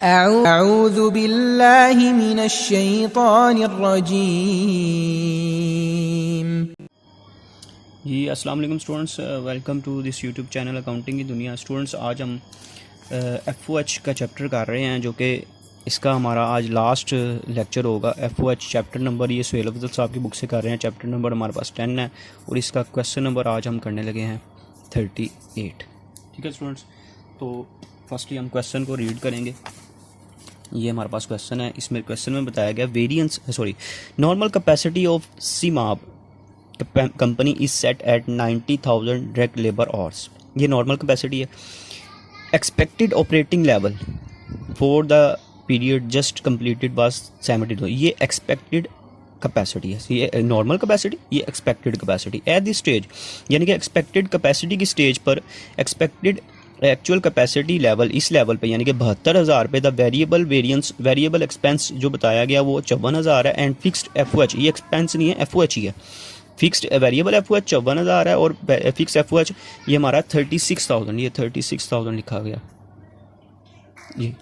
अऊज़ु बिल्लाहि मिनश्शैतानिर्रजीम। जी अस्सलाम वालेकुम students, welcome to this YouTube channel accounting की दुनिया। स्टूडेंट्स, आज हम FOH का चैप्टर कर रहे हैं, जो कि इसका हमारा आज लास्ट लेक्चर होगा। FOH चैप्टर नंबर ये सुहेल अफजल साहब की बुक से कर रहे हैं। चैप्टर नंबर हमारे पास 10 है और इसका क्वेश्चन नंबर आज हम करने लगे हैं 38। ठीक है स्टूडेंट्स, तो फर्स्टली हम क्वेश्चन को रीड करेंगे। ये हमारे पास क्वेश्चन है। इसमें क्वेश्चन में बताया गया नॉर्मल कैपेसिटी ऑफ सीमाब company is set at 90,000 direct labour hours. ये नॉर्मल कैपेसिटी है। Expected operating level for the period just completed was 72। ये एक्सपेक्टेड कैपेसिटी है। ये नॉर्मल कैपेसिटी, ये expected capacity at this stage, यानी कि एक्सपेक्टेड कैपेसिटी की स्टेज पर एक्सपेक्टेड एक्चुअल कैपेसिटी लेवल इस लेवल पे, यानी कि 72,000 पे द वेरिएबल एक्सपेंस जो बताया गया वो 54,000 है। एंड फिक्स्ड FOH, ये एक्सपेंस नहीं है, FOH ही है। फिक्स्ड वेरिएबल FOH 54,000 है और फिक्स FOH ये हमारा 36,000, ये 36,000 लिखा गया। जी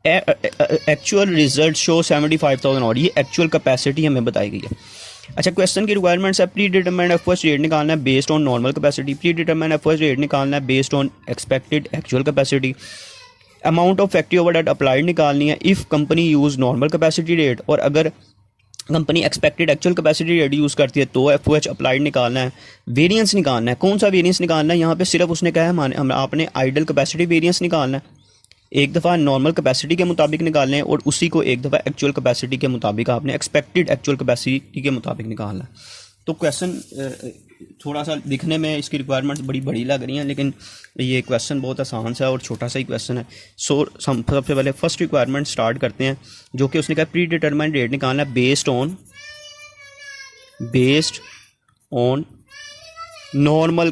एक्चुअल रिजल्ट शो 75,000 और ये एक्चुअल कैपेसिटी हमें बताई गई है। अच्छा, क्वेश्चन की रिक्वायरमेंट्स है प्री डिटरमाइंड FOH रेट निकालना है based on normal capacity, pre determined FOH rate निकालना है based on expected actual capacity, amount of factory overhead applied निकालनी है if company use normal capacity rate, और अगर company expected actual capacity rate use करती है तो FOH अप्लाइड निकालना है। वेरिएंस निकालना है, कौन सा वेरिएंस निकालना है, यहाँ पे सिर्फ उसने कहा है हम आपने आइडल कैपेसिटी वेरिएंस निकालना है। एक दफ़ा नॉर्मल कैपेसिटी के मुताबिक निकालना है और उसी को एक दफ़ा एक्चुअल कैपेसिटी के मुताबिक आपने एक्सपेक्टेड एक्चुअल कैपेसिटी के मुताबिक निकालना है। तो क्वेश्चन थोड़ा सा दिखने में इसकी रिक्वायरमेंट्स बड़ी बड़ी लग रही हैं, लेकिन ये क्वेश्चन बहुत आसान सा है और छोटा सा ही क्वेश्चन है। सबसे पहले फर्स्ट रिक्वायरमेंट स्टार्ट करते हैं, जो कि उसने कहा प्री डिटरमाइंड रेट निकालना है बेस्ड ऑन नॉर्मल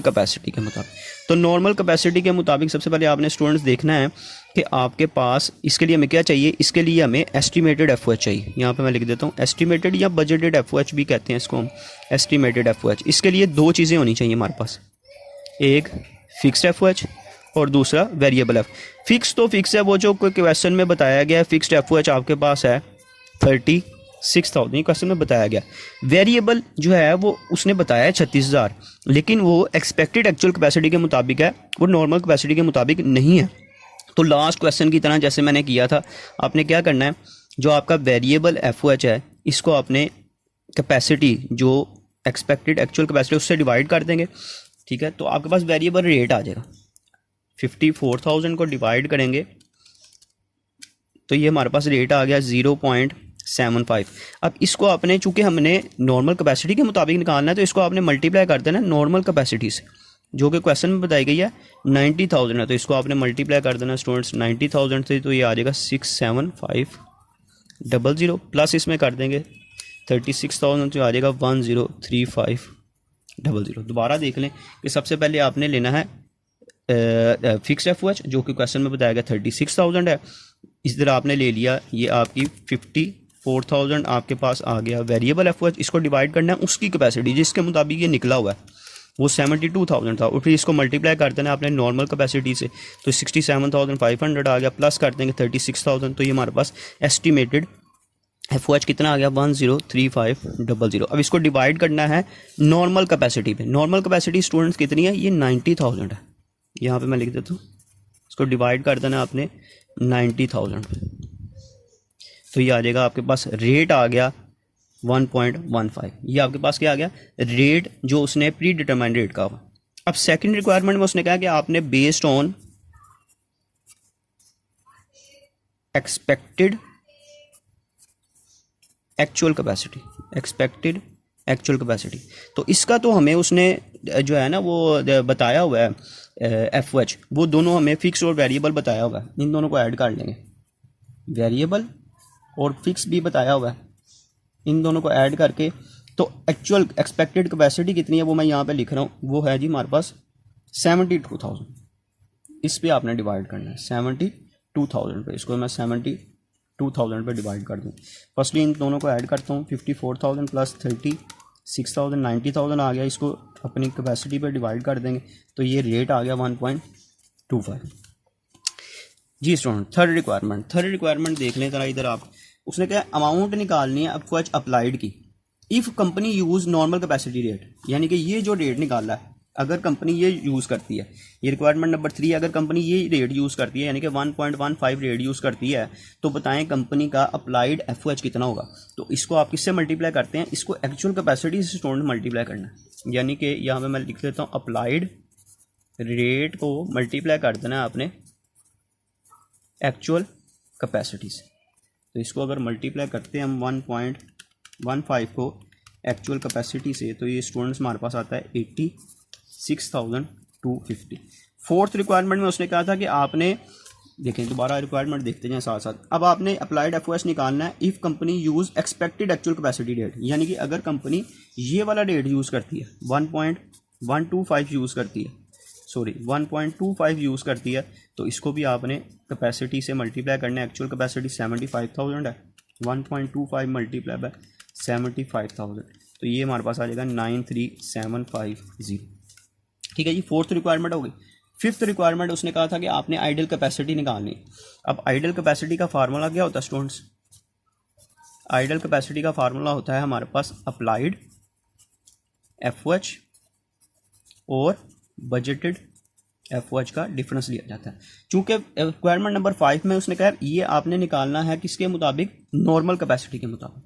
कैपेसिटी के मुताबिक। तो नॉर्मल कैपेसिटी के मुताबिक सबसे पहले आपने स्टूडेंट्स देखना है कि आपके पास इसके लिए हमें क्या चाहिए। इसके लिए हमें एस्टिमेटेड FOH चाहिए। यहाँ पे मैं लिख देता हूँ एस्टिमेटेड या बजटेड FOH भी कहते हैं इसको हम, एस्टिमेटेड FOH। इसके लिए दो चीज़ें होनी चाहिए हमारे पास, एक फिक्स्ड FOH और दूसरा वेरिएबल फिक्स तो फिक्स है, वो जो कोई क्वेश्चन में बताया गया है। फिक्स्ड FOH आपके पास है 36,000 क्वेश्चन में बताया गया। वेरिएबल जो है वो उसने बताया है 36,000, लेकिन वो एक्सपेक्टेड एक्चुअल कैपेसिटी के मुताबिक है, वो नॉर्मल कैपेसिटी के मुताबिक नहीं है। तो लास्ट क्वेश्चन की तरह जैसे मैंने किया था, आपने क्या करना है, जो आपका वेरिएबल FOH है इसको आपने कैपेसिटी जो एक्सपेक्टेड एक्चुअल कैपेसिटी उससे डिवाइड कर देंगे। ठीक है, तो आपके पास वेरिएबल रेट आ जाएगा। 54,000 को डिवाइड करेंगे तो ये हमारे पास रेट आ गया 0.75। अब इसको आपने, चूंकि हमने नॉर्मल कैपेसिटी के मुताबिक निकालना है, तो इसको आपने मल्टीप्लाई कर देना नॉर्मल कैपेसिटी से, जो कि क्वेश्चन में बताई गई है 90,000 है। तो इसको आपने मल्टीप्लाई कर देना स्टूडेंट्स 90,000 से, तो ये आ जाएगा 67500 प्लस इसमें कर देंगे 36,000 तो आ जाएगा 103500। दोबारा देख लें कि सबसे पहले आपने लेना है फिक्स FOH, जो कि क्वेश्चन में बताया गया 36,000 है। इस तरह आपने ले लिया, ये आपकी 54,000 आपके पास आ गया वेरिएबल FOH। इसको डिवाइड करना है उसकी कैपेसिटी जिसके मुताबिक ये निकला हुआ है, वो 72,000 था, और फिर इसको मल्टीप्लाई कर देना आपने नॉर्मल कैपेसिटी से, तो 67,500 आ गया, प्लस कर देंगे 36,000, तो ये हमारे पाच एस्टिमेटेड FOH कितना आ गया 103500। अब इसको डिवाइड करना है नॉर्मल कैपेसिटी पे। नॉर्मल कैपेसिटी स्टूडेंट्स कितनी है, ये 90,000 है। यहाँ पे मैं लिख देता हूँ, इसको डिवाइड कर देना आपने 90,000 पे, तो ये आ जाएगा आपके पास रेट आ गया 1.15। ये आपके पास क्या आ गया, रेट जो उसने प्री डिटरमाइंड रेट का हुआ। अब सेकंड रिक्वायरमेंट में उसने कहा कि आपने based on expected actual capacity, तो इसका तो हमें उसने जो है ना वो बताया हुआ है FOH, वो दोनों हमें फिक्स और वेरिएबल बताया हुआ है। इन दोनों को ऐड कर लेंगे, वेरिएबल और फिक्स भी बताया हुआ है, इन दोनों को ऐड करके तो एक्चुअल एक्सपेक्टेड कैपेसिटी कितनी है वो मैं यहाँ पे लिख रहा हूँ, वो है जी हमारे पास 72,000। इस पे आपने डिवाइड करना है 72,000 पे, इसको मैं 72,000 पे डिवाइड कर दूँ। फर्स्टली इन दोनों को ऐड करता हूँ, 54,000 प्लस 36,000 90,000 आ गया, इसको अपनी कैपेसिटी पे डिवाइड कर देंगे तो ये रेट आ गया 1.25। जी स्टूडेंट, थर्ड रिक्वायरमेंट देख लें ज़रा इधर आप। उसने क्या अमाउंट निकालनी है एफओएच अप्लाइड की if company use normal capacity rate, यानी कि ये जो रेट निकाला है अगर कंपनी ये यूज़ करती है, ये रिक्वायरमेंट नंबर 3, अगर कंपनी ये रेट यूज़ करती है यानी कि 1.15 रेट यूज़ करती है तो बताएं कंपनी का अप्लाइड एफओएच कितना होगा। तो इसको आप किससे मल्टीप्लाई करते हैं, इसको एक्चुअल कैपेसिटी से स्टूडेंट मल्टीप्लाई करना है, यानी कि यहाँ पे मैं लिख देता हूँ अप्लाइड रेट को मल्टीप्लाई कर देना है आपने एक्चुअल कैपेसिटी से। तो इसको अगर मल्टीप्लाई करते हैं हम 1.15 को एक्चुअल कैपेसिटी से तो ये स्टूडेंट्स हमारे पास आता है 86,250। फोर्थ रिक्वायरमेंट में उसने कहा था कि आपने देखें, दोबारा रिक्वायरमेंट देखते हैं साथ साथ। अब आपने अप्लाइड एफओएस निकालना है if company use expected actual capacity rate, यानी कि अगर कंपनी ये वाला रेट यूज़ करती है 1.125 यूज़ करती है 1.25 यूज़ करती है तो इसको भी आपने कैपेसिटी से मल्टीप्लाई करना है। एक्चुअल कैपेसिटी 75,000 है, 1.25 मल्टीप्लाई बाय 75,000 तो ये हमारे पास आ जाएगा 93,750। ठीक है जी, फोर्थ रिक्वायरमेंट हो गई। फिफ्थ रिक्वायरमेंट उसने कहा था कि आपने आइडल कैपेसिटी निकालनी है। अब आइडल कैपेसिटी का फार्मूला क्या होता है स्टूडेंट्स, आइडल कैपेसिटी का फार्मूला होता है हमारे पास अप्लाइड एफओएच और बजटेड एफओएच का डिफरेंस लिया जाता है। चूंकि रिक्वायरमेंट नंबर 5 में उसने कहा ये आपने निकालना है किसके मुताबिक, नॉर्मल कैपेसिटी के मुताबिक,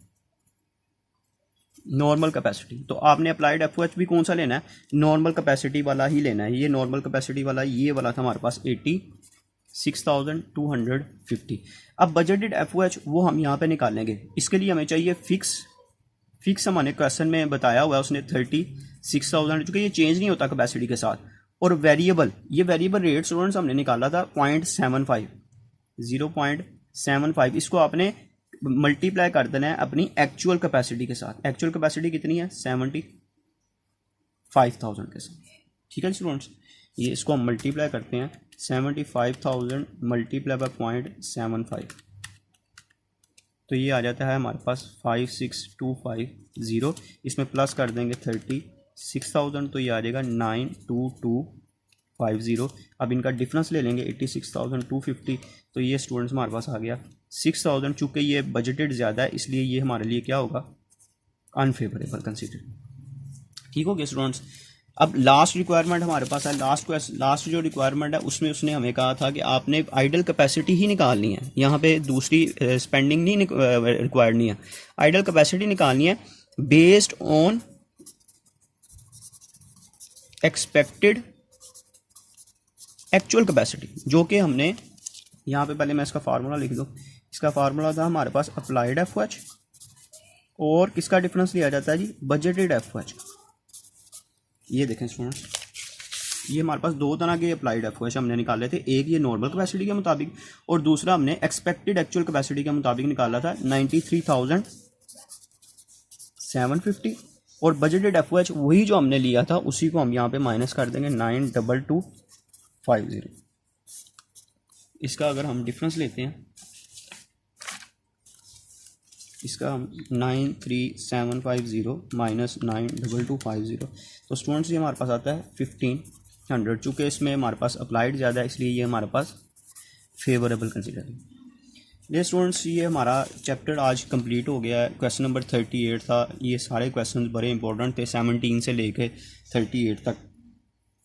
नॉर्मल कैपेसिटी। तो आपने अप्लाइड एफओएच भी कौन सा लेना है, नॉर्मल कैपेसिटी वाला ही लेना है। ये नॉर्मल कैपेसिटी वाला ये वाला था हमारे पास 86,250। अब बजटेड एफओएच वो हम यहाँ पे निकालेंगे, इसके लिए हमें चाहिए फिक्स हमारे क्वेश्चन में बताया हुआ है उसने 36,000, चूँकि ये चेंज नहीं होता कैपेसिटी के साथ। और वेरिएबल, ये वेरिएबल रेट स्टूडेंट्स हमने निकाला था 0.75, इसको आपने मल्टीप्लाई कर देना है अपनी एक्चुअल कैपेसिटी के साथ। एक्चुअल कैपेसिटी कितनी है 75,000 के साथ। ठीक है स्टूडेंट्स, ये इसको हम मल्टीप्लाई करते हैं 75,000 मल्टीप्लाई बाय 0.75 तो ये आ जाता है हमारे पास 56,250। इसमें प्लस कर देंगे 36,000 तो ये आ जाएगा 92,250। अब इनका डिफरेंस ले लेंगे 86,250 तो ये स्टूडेंट्स हमारे पास आ गया 6,000। चूँकि ये बजटेड ज़्यादा है इसलिए ये हमारे लिए क्या होगा, अनफेवरेबल कंसीडर। ठीक हो गया स्टूडेंट्स। अब लास्ट रिक्वायरमेंट हमारे पास है, लास्ट जो रिक्वायरमेंट है उसमें उसने हमें कहा था कि आपने आइडल कैपेसिटी ही निकालनी है, यहाँ पे दूसरी स्पेंडिंग नहीं रिक्वायर्ड नहीं है, आइडल कैपेसिटी निकालनी है based on expected actual capacity, जो कि हमने यहाँ पे पहले मैं इसका फार्मूला लिख दूँ। इसका फार्मूला था हमारे पास अप्लाइड एफओएच और किसका डिफरेंस लिया जाता है जी, बजटेड एफओएच। ये देखें स्टूडेंट्स, ये हमारे पास दो तरह के अप्लाइड एफओएच हमने निकाले थे, एक ये नॉर्मल कैपेसिटी के मुताबिक और दूसरा हमने एक्सपेक्टेड एक्चुअल कैपेसिटी के मुताबिक निकाला था 93,750। और बजटेड एफओएच वही जो हमने लिया था उसी को हम यहाँ पे माइनस कर देंगे 92250। इसका अगर हम डिफरेंस लेते हैं, इसका हम 93,750 माइनस 92250 तो स्टूडेंट्स ये हमारे पास आता है 1,500। चूँकि इसमें हमारे पास अप्लाइड ज़्यादा है इसलिए ये हमारे पास फेवरेबल कंसिडर है। ये स्टूडेंट्स ये हमारा चैप्टर आज कंप्लीट हो गया है। क्वेश्चन नंबर 38 था, ये सारे क्वेश्चन बड़े इंपॉर्टेंट थे 17 से लेके 38 तक।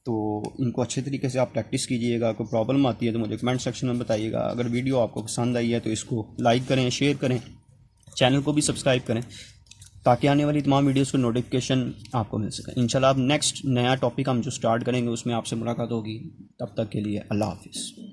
तो इनको अच्छे तरीके से आप प्रैक्टिस कीजिएगा। कोई प्रॉब्लम आती है तो मुझे कमेंट सेक्शन में बताइएगा। अगर वीडियो आपको पसंद आई है तो इसको लाइक करें, शेयर करें, चैनल को भी सब्सक्राइब करें ताकि आने वाली तमाम वीडियोस को नोटिफिकेशन आपको मिल सके। इंशाल्लाह अब नेक्स्ट नया टॉपिक हम जो स्टार्ट करेंगे उसमें आपसे मुलाकात होगी। तब तक के लिए अल्लाह हाफिज़।